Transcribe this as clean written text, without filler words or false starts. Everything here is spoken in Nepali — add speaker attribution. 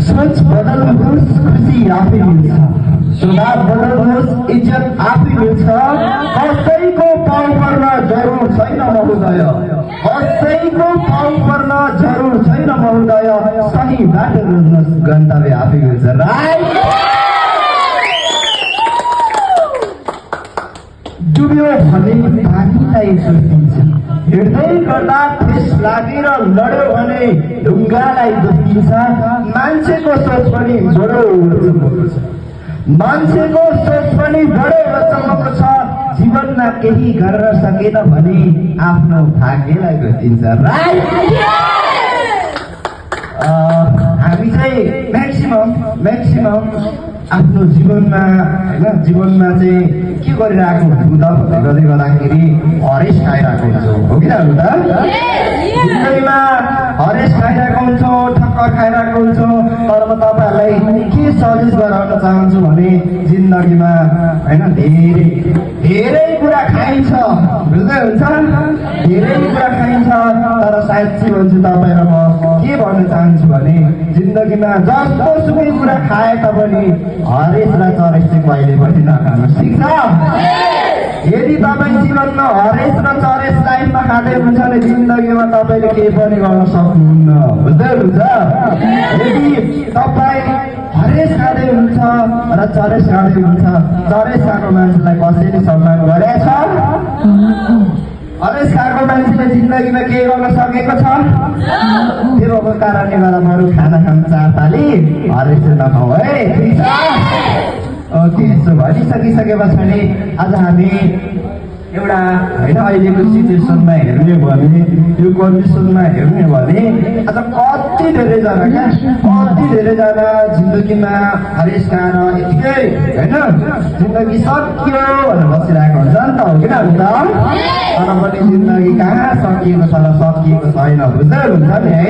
Speaker 1: सोच बदल्नुहोस्, खुसी आफै मिल्छ। स्वभाव बदल्नुहोस्, इज्जत आफै मिल्छ। कसैको पाउ पर्न जरुर छैन महोदय, कसैको पाउ पर्न जरुर छैन महोदय। सही बाटो रोज्नुहोस्, गन्तव्य आफै मिल्छ। राइट। डुब्यो भने पानीलाई सोचिन्छ, हिँड्दै गर्दा ठेस लागेर लड्यो भने ढुङ्गालाई दोषिन्छ। मान्छेको सोच पनि बडो रोचक छ, मान्छेको सोच पनि बडो रोचक छ। जीवनमा केही गर्न सकेन भने आफ्नो भाग्यलाई दोषिन्छ। राइट। हामी चाहिँ म्याक्सिमम आफ्नो जीवनमा होइन, जीवनमा चाहिँ के गरिरहेको हुन्छौँ त भन्दै गर्दाखेरि हरेस खाइरहेको हुन्छौँ, हो कि त? जिन्दगीमा हरेस खाइरहेको हुन्छौँ, ठक्कर खाइरहेको हुन्छौँ। तर म तपाईँहरूलाई के सजेस्ट गराउन चाहन्छु भने जिन्दगीमा होइन धेरै कुरा खाइन्छ, बुझ्दै हुन्छ, धेरै कुरा खाइन्छ। तर साँच्ची भन्छु तपाईँ र म के भन्न चाहन्छु भने जिन्दगीमा जस्तो सुकै कुरा खाए तापनि हरेस र चरेस चाहिँ कहिले पनि नखानुहोस्, ठिक छ? यदि तपाईँ जीवनमा हरेस र चरेस लाइफमा खाँदै हुन्छ भने जिन्दगीमा तपाईँले केही पनि गर्न सक्नुहुन्न, बुझ्दै हुन्छ? यदि तपाईँ हरेस खाँदै हुन्छ र चरेस खाँदै हुन्छ, चरेस खाएको मान्छेलाई कसैले सम्मान गरेछ? हरेस खाएको मान्छेले जिन्दगीमा केही गर्न सकेको छ? त्यो भएको कारणले गर्दा बरु खाना खानु 4 पाली हरेस चाहिँ नखाऊ है, ठिक छ? ओके, सो भनिसकिसकेपछि आज हामी एउटा होइन अहिलेको सिचुएसनमा हेर्ने भने, यो कन्डिसनमा हेर्ने भने आज कति धेरैजना जिन्दगीमा हरेस खान यतिकै होइन जिन्दगी सकियो भनेर बसिरहेको हुन्छ नि त, हो कि त? तर पनि जिन्दगी कहाँ सकिएको छ र सकिएको छैन, बुझ्दै हुन्छ नि है?